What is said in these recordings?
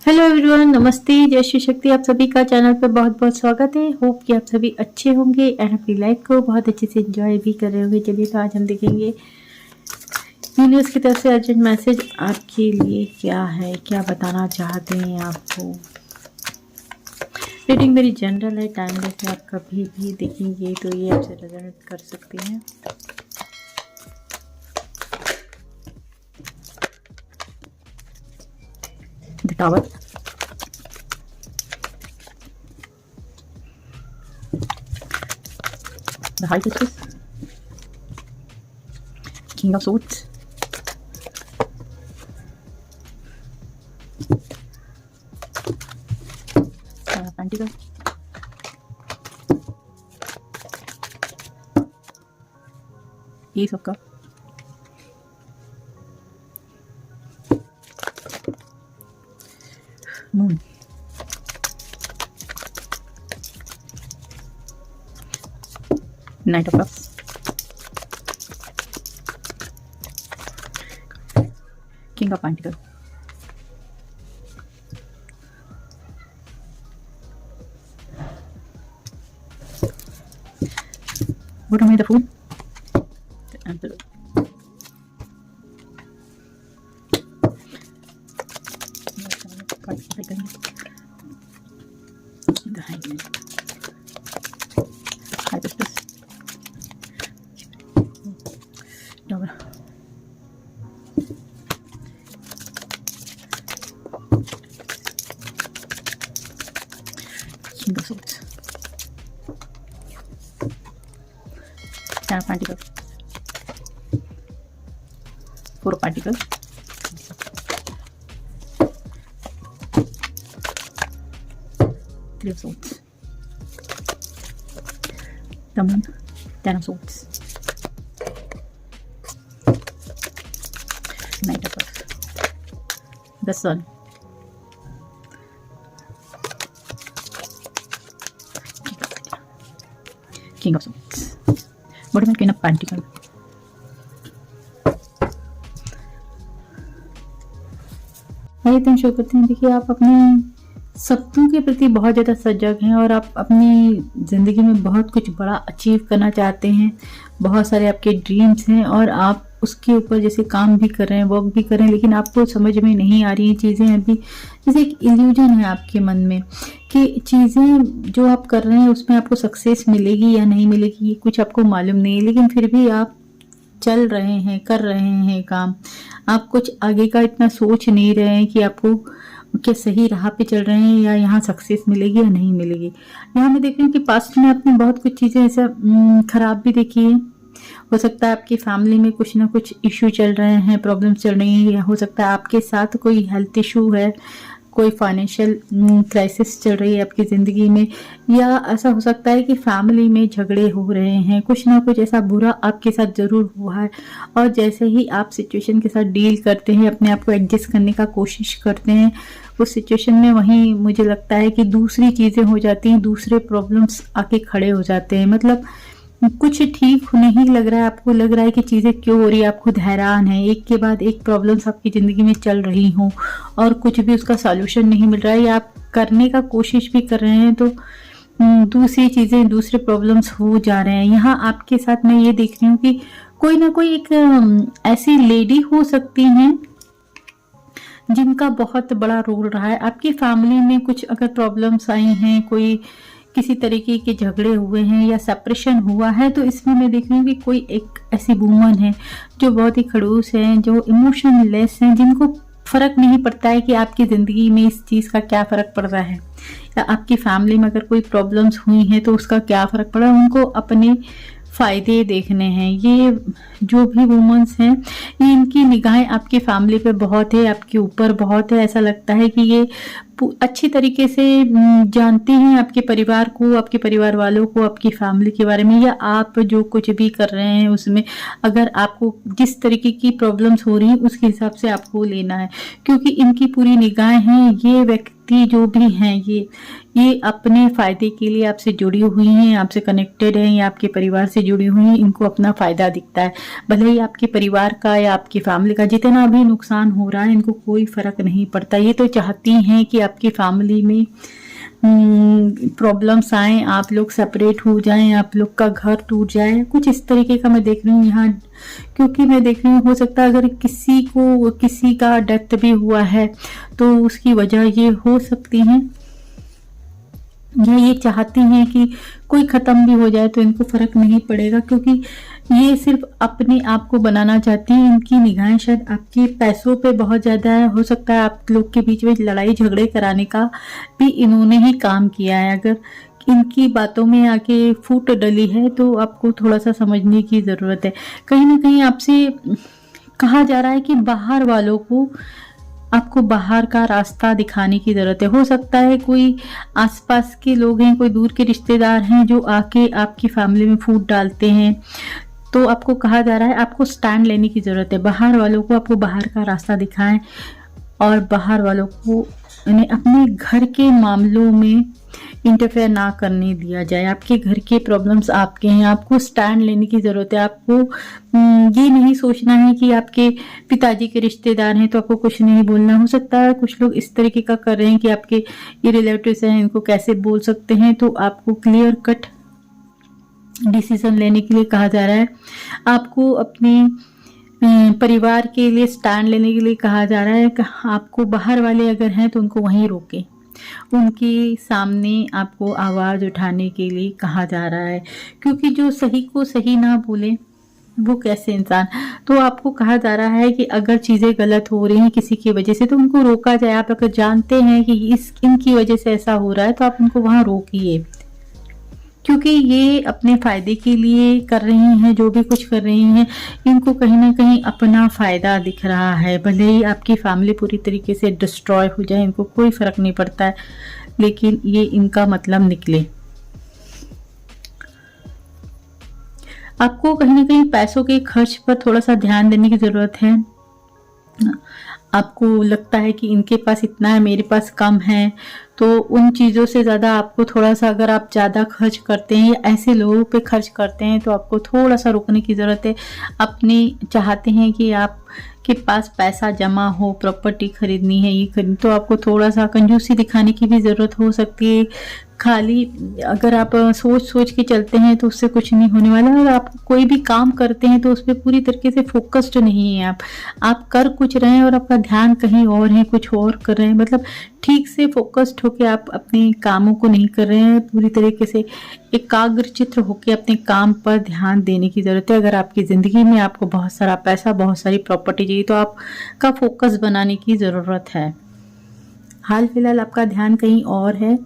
Hello everyone, नमस्ते, जय श्री शक्ति। आप सभी का चैनल पर बहुत बहुत स्वागत है। होप कि आप सभी अच्छे होंगे एंड अपनी लाइफ को बहुत अच्छे से एंजॉय भी कर रहे होंगे। चलिए तो आज हम देखेंगे यूनिवर्स की तरफ से अर्जेंट मैसेज आपके लिए क्या है, क्या बताना चाहते हैं आपको। रीडिंग मेरी जनरल है, टाइमलेस है। आप कभी भी देखेंगे तो ये आपसे रेजोनेट कर सकते हैं। The tower, the High Priestess, King of Swords, Pentacle, Ace of Cups, Moon, Knight of Cups, King of Pentacles, bottom of the Fool, the Emperor, the Hangman, High Priestess, Tower, King of Swords, Ten of Pentacles, Four of Pentacles, Three of Swords, the Moon, Ten of Swords, Knight of Cups, the Sun, King of Swords, bottom में Queen of Pentacles, आइए तुम show करते हैं। देखिए, आप अपने सपनों के प्रति बहुत ज़्यादा सजग हैं और आप अपनी ज़िंदगी में बहुत कुछ बड़ा अचीव करना चाहते हैं। बहुत सारे आपके ड्रीम्स हैं और आप उसके ऊपर जैसे काम भी कर रहे हैं, वर्क भी कर रहे हैं, लेकिन आपको समझ में नहीं आ रही हैं चीज़ें। अभी जैसे एक इल्यूजन है आपके मन में कि चीज़ें जो आप कर रहे हैं उसमें आपको सक्सेस मिलेगी या नहीं मिलेगी, कुछ आपको मालूम नहीं है, लेकिन फिर भी आप चल रहे हैं, कर रहे हैं काम। आप कुछ आगे का इतना सोच नहीं रहे हैं कि आपको क्या सही राह पे चल रहे हैं या यहाँ सक्सेस मिलेगी या नहीं मिलेगी। यहाँ मैं देख रही हूँ कि पास्ट में आपने बहुत कुछ चीज़ें ऐसा खराब भी देखी है। हो सकता है आपकी फैमिली में कुछ ना कुछ इशू चल रहे हैं, प्रॉब्लम्स चल रही हैं, या हो सकता है आपके साथ कोई हेल्थ इशू है, कोई फाइनेंशियल क्राइसिस चल रही है आपकी ज़िंदगी में, या ऐसा हो सकता है कि फैमिली में झगड़े हो रहे हैं। कुछ ना कुछ ऐसा बुरा आपके साथ ज़रूर हुआ है और जैसे ही आप सिचुएशन के साथ डील करते हैं, अपने आप को एडजस्ट करने का कोशिश करते हैं, उस सिचुएशन में वहीं मुझे लगता है कि दूसरी चीज़ें हो जाती हैं, दूसरे प्रॉब्लम्स आके खड़े हो जाते हैं। मतलब कुछ ठीक नहीं लग रहा है, आपको लग रहा है कि चीज़ें क्यों हो रही है, आप खुद हैरान है। एक के बाद एक प्रॉब्लम्स आपकी ज़िंदगी में चल रही हों और कुछ भी उसका सॉल्यूशन नहीं मिल रहा है, या आप करने का कोशिश भी कर रहे हैं तो दूसरी चीज़ें, दूसरे प्रॉब्लम्स हो जा रहे हैं। यहाँ आपके साथ मैं ये देख रही हूँ कि कोई ना कोई एक ऐसी लेडी हो सकती हैं जिनका बहुत बड़ा रोल रहा है आपकी फैमिली में। कुछ अगर प्रॉब्लम्स आई हैं, कोई किसी तरीके के झगड़े हुए हैं या सेपरेशन हुआ है, तो इसमें मैं देख रही हूँ कि कोई एक ऐसी वूमन है जो बहुत ही खड़ूस है, जो इमोशनलेस हैं, जिनको फ़र्क नहीं पड़ता है कि आपकी ज़िंदगी में इस चीज़ का क्या फ़र्क पड़ रहा है, या आपकी फैमिली में अगर कोई प्रॉब्लम्स हुई हैं तो उसका क्या फ़र्क पड़ा है। उनको अपने फ़ायदे देखने हैं। ये जो भी वुमेन्स हैं, ये इनकी निगाहें आपकी फैमिली पे बहुत है, आपके ऊपर बहुत है। ऐसा लगता है कि ये अच्छी तरीके से जानती हैं आपके परिवार को, आपके परिवार वालों को, आपकी फैमिली के बारे में, या आप जो कुछ भी कर रहे हैं उसमें अगर आपको जिस तरीके की प्रॉब्लम्स हो रही हैं उसके हिसाब से आपको लेना है, क्योंकि इनकी पूरी निगाहें हैं। ये शक्ति जो भी हैं ये अपने फ़ायदे के लिए आपसे जुड़ी हुई हैं, आपसे कनेक्टेड हैं या आपके परिवार से जुड़ी हुई हैं। इनको अपना फ़ायदा दिखता है, भले ही आपके परिवार का या आपकी फैमिली का जितना भी नुकसान हो रहा है इनको कोई फ़र्क नहीं पड़ता। ये तो चाहती हैं कि आपकी फैमिली में प्रॉब्लम्स आए, आप लोग सेपरेट हो जाएं, आप लोग का घर टूट जाए, कुछ इस तरीके का मैं देख रही हूँ यहाँ। क्योंकि मैं देख रही हूँ हो सकता है अगर किसी का डेथ भी हुआ है तो उसकी वजह ये हो सकती है ये चाहती हैं कि कोई ख़त्म भी हो जाए तो इनको फ़र्क नहीं पड़ेगा, क्योंकि ये सिर्फ अपने आप को बनाना चाहती हैं। इनकी निगाहें शायद आपके पैसों पे बहुत ज़्यादा है। हो सकता है आप लोग के बीच में लड़ाई झगड़े कराने का भी इन्होंने ही काम किया है। अगर इनकी बातों में आके फूट डली है तो आपको थोड़ा सा समझने की ज़रूरत है। कहीं ना कहीं आपसे कहा जा रहा है कि बाहर वालों को आपको बाहर का रास्ता दिखाने की ज़रूरत है। हो सकता है कोई आसपास के लोग हैं, कोई दूर के रिश्तेदार हैं जो आके आपकी फैमिली में फूट डालते हैं, तो आपको कहा जा रहा है आपको स्टैंड लेने की ज़रूरत है। बाहर वालों को आपको बाहर का रास्ता दिखाएं और बाहर वालों को इन्हें अपने घर के मामलों में इंटरफेयर ना करने दिया जाए। आपके घर के प्रॉब्लम्स आपके हैं, आपको स्टैंड लेने की ज़रूरत है। आपको ये नहीं सोचना है कि आपके पिताजी के रिश्तेदार हैं तो आपको कुछ नहीं बोलना। हो सकता है कुछ लोग इस तरीके का कर रहे हैं कि आपके ये रिलेटिव्स हैं, इनको कैसे बोल सकते हैं, तो आपको क्लियर कट डिसीजन लेने के लिए कहा जा रहा है। आपको अपने परिवार के लिए स्टैंड लेने के लिए कहा जा रहा है कि आपको बाहर वाले अगर हैं तो उनको वहीं रोकें, उनके सामने आपको आवाज़ उठाने के लिए कहा जा रहा है। क्योंकि जो सही को सही ना बोले वो कैसे इंसान। तो आपको कहा जा रहा है कि अगर चीज़ें गलत हो रही हैं किसी की वजह से तो उनको रोका जाए। आप अगर जानते हैं कि इनकी वजह से ऐसा हो रहा है तो आप उनको वहाँ रोकिए, क्योंकि ये अपने फ़ायदे के लिए कर रही हैं। जो भी कुछ कर रही हैं इनको कहीं ना कहीं अपना फ़ायदा दिख रहा है। भले ही आपकी फैमिली पूरी तरीके से डिस्ट्रॉय हो जाए, इनको कोई फ़र्क नहीं पड़ता है, लेकिन ये इनका मतलब निकले। आपको कहीं ना कहीं पैसों के खर्च पर थोड़ा सा ध्यान देने की ज़रूरत है। आपको लगता है कि इनके पास इतना है, मेरे पास कम है, तो उन चीज़ों से ज़्यादा आपको थोड़ा सा, अगर आप ज़्यादा खर्च करते हैं या ऐसे लोगों पे खर्च करते हैं तो आपको थोड़ा सा रुकने की ज़रूरत है। अपने चाहते हैं कि आपके पास पैसा जमा हो, प्रॉपर्टी खरीदनी है, ये खरीदनी, तो आपको थोड़ा सा कंजूसी दिखाने की भी ज़रूरत हो सकती है। खाली अगर आप सोच के चलते हैं तो उससे कुछ नहीं होने वाला। अगर आप कोई भी काम करते हैं तो उस पर पूरी तरीके से फोकस्ड नहीं है आप कर कुछ रहे हैं और आपका ध्यान कहीं और है, कुछ और कर रहे हैं, मतलब ठीक से फोकस्ड होकर आप अपने कामों को नहीं कर रहे हैं। पूरी तरीके से एकाग्रचित्त होकर अपने काम पर ध्यान देने की ज़रूरत है। अगर आपकी ज़िंदगी में आपको बहुत सारा पैसा, बहुत सारी प्रॉपर्टी चाहिए तो आपका फोकस बनाने की ज़रूरत है। हाल फिलहाल आपका ध्यान कहीं और है,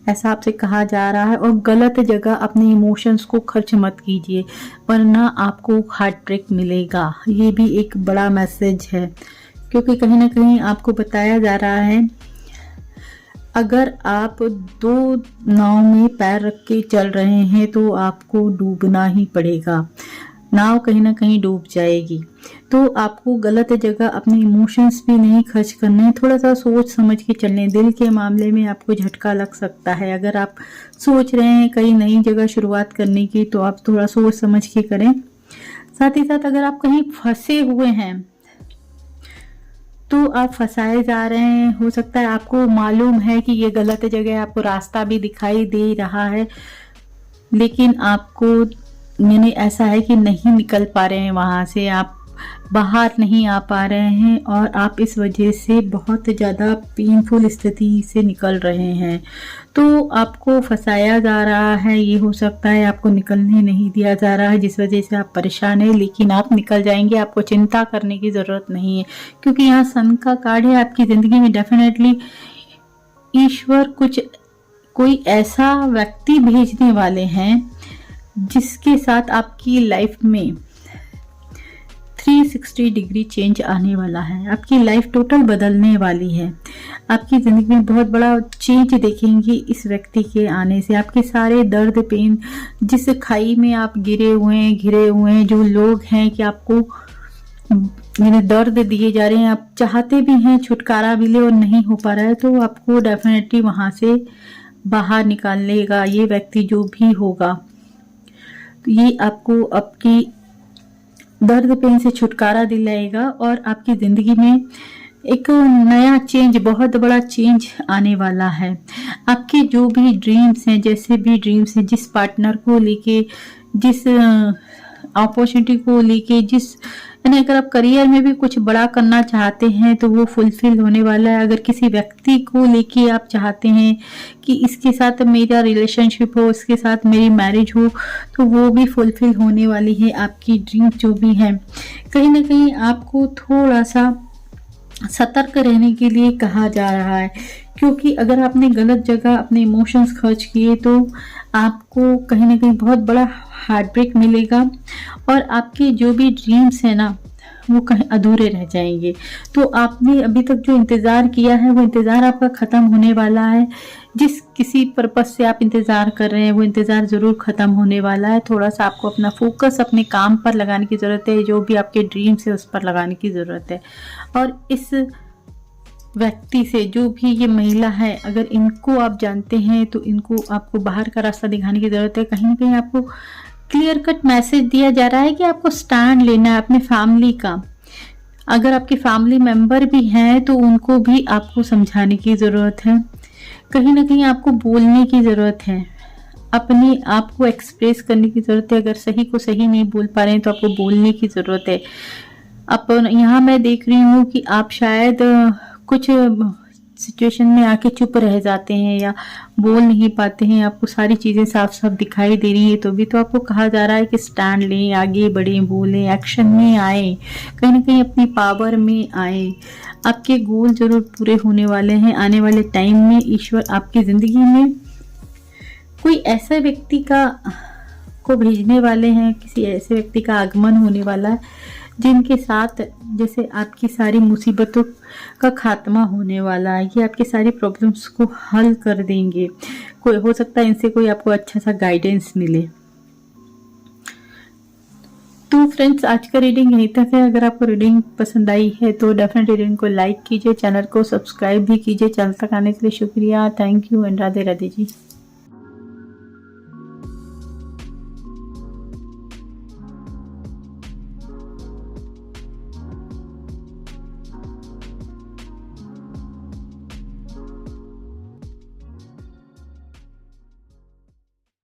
ऐसा आपसे कहा जा रहा है। और गलत जगह अपने इमोशंस को खर्च मत कीजिए, वरना आपको हार्ट ब्रेक मिलेगा। ये भी एक बड़ा मैसेज है, क्योंकि कहीं ना कहीं आपको बताया जा रहा है अगर आप दो नाव में पैर रख के चल रहे हैं तो आपको डूबना ही पड़ेगा, नाव कहीं ना कहीं डूब जाएगी। तो आपको गलत जगह अपने इमोशंस भी नहीं खर्च करने, थोड़ा सा सोच समझ के चलने। दिल के मामले में आपको झटका लग सकता है। अगर आप सोच रहे हैं कहीं नई जगह शुरुआत करने की तो आप थोड़ा सोच समझ के करें। साथ ही साथ अगर आप कहीं फंसे हुए हैं तो आप फंसाए जा रहे हैं, हो सकता है आपको मालूम है कि ये गलत जगह है, आपको रास्ता भी दिखाई दे रहा है, लेकिन आपको यानी ऐसा है कि नहीं निकल पा रहे हैं वहाँ से, आप बाहर नहीं आ पा रहे हैं और आप इस वजह से बहुत ज़्यादा पेनफुल स्थिति से निकल रहे हैं। तो आपको फंसाया जा रहा है, ये हो सकता है आपको निकलने नहीं दिया जा रहा है, जिस वजह से आप परेशान हैं, लेकिन आप निकल जाएंगे। आपको चिंता करने की ज़रूरत नहीं है, क्योंकि यहाँ सन का कार्ड है। आपकी ज़िंदगी में डेफिनेटली ईश्वर कोई ऐसा व्यक्ति भेजने वाले हैं जिसके साथ आपकी लाइफ में 360 डिग्री चेंज आने वाला है। आपकी लाइफ टोटल बदलने वाली है। आपकी ज़िंदगी में बहुत बड़ा चेंज देखेंगे इस व्यक्ति के आने से। आपके सारे दर्द पेन, जिस खाई में आप घिरे हुए हैं, जो लोग हैं कि आपको यानी दर्द दिए जा रहे हैं, आप चाहते भी हैं छुटकारा मिले और नहीं हो पा रहा है, तो आपको डेफिनेटली वहां से बाहर निकालेगा ये व्यक्ति जो भी होगा। तो ये आपको आपकी दर्द पेन से छुटकारा दिलाएगा और आपकी जिंदगी में एक नया चेंज, बहुत बड़ा चेंज आने वाला है। आपके जो भी ड्रीम्स हैं, जैसे भी ड्रीम्स हैं, जिस पार्टनर को लेके, जिस अपॉर्चुनिटी को लेके, जिस यानी अगर आप करियर में भी कुछ बड़ा करना चाहते हैं तो वो फुलफिल होने वाला है। अगर किसी व्यक्ति को लेके आप चाहते हैं कि इसके साथ मेरा रिलेशनशिप हो, इसके साथ मेरी मैरिज हो, तो वो भी फुलफिल होने वाली है। आपकी ड्रीम जो भी है, कहीं ना कहीं आपको थोड़ा सा सतर्क रहने के लिए कहा जा रहा है, क्योंकि अगर आपने गलत जगह अपने इमोशंस खर्च किए तो आपको कहीं ना कहीं बहुत बड़ा हार्ट ब्रेक मिलेगा और आपके जो भी ड्रीम्स है ना वो कहीं अधूरे रह जाएंगे। तो आपने अभी तक जो इंतज़ार किया है वो इंतज़ार आपका ख़त्म होने वाला है। जिस किसी पर्पस से आप इंतज़ार कर रहे हैं वो इंतज़ार ज़रूर ख़त्म होने वाला है। थोड़ा सा आपको अपना फोकस अपने काम पर लगाने की ज़रूरत है, जो भी आपके ड्रीम्स है उस पर लगाने की ज़रूरत है। और इस व्यक्ति से, जो भी ये महिला है, अगर इनको आप जानते हैं तो इनको आपको बाहर का रास्ता दिखाने की ज़रूरत है। कहीं ना कहीं आपको क्लियर कट मैसेज दिया जा रहा है कि आपको स्टैंड लेना है अपने फैमिली का। अगर आपके फैमिली मेंबर भी हैं तो उनको भी आपको समझाने की ज़रूरत है। कहीं ना कहीं आपको बोलने की ज़रूरत है, अपने आप को एक्सप्रेस करने की ज़रूरत है। अगर सही को सही नहीं बोल पा रहे हैं तो आपको बोलने की ज़रूरत है। अब यहाँ मैं देख रही हूँ कि आप शायद कुछ सिचुएशन में आके चुप रह जाते हैं या बोल नहीं पाते हैं, आपको सारी चीज़ें साफ साफ दिखाई दे रही है, तो भी तो आपको कहा जा रहा है कि स्टैंड लें, आगे बढ़ें, बोलें, एक्शन में आए, कहीं ना कहीं अपनी पावर में आए। आपके गोल जरूर पूरे होने वाले हैं। आने वाले टाइम में ईश्वर आपकी ज़िंदगी में कोई ऐसे व्यक्ति को भेजने वाले हैं, किसी ऐसे व्यक्ति का आगमन होने वाला है जिनके साथ जैसे आपकी सारी मुसीबतों का खात्मा होने वाला है। ये आपकी सारी प्रॉब्लम्स को हल कर देंगे। कोई हो सकता है इनसे कोई आपको अच्छा सा गाइडेंस मिले। तो फ्रेंड्स, आज का रीडिंग यहीं तक है। अगर आपको रीडिंग पसंद आई है तो डेफिनेटली रीडिंग को लाइक कीजिए, चैनल को सब्सक्राइब भी कीजिए। चैनल तक आने के लिए शुक्रिया। Thank you and Radhe Radhe ji.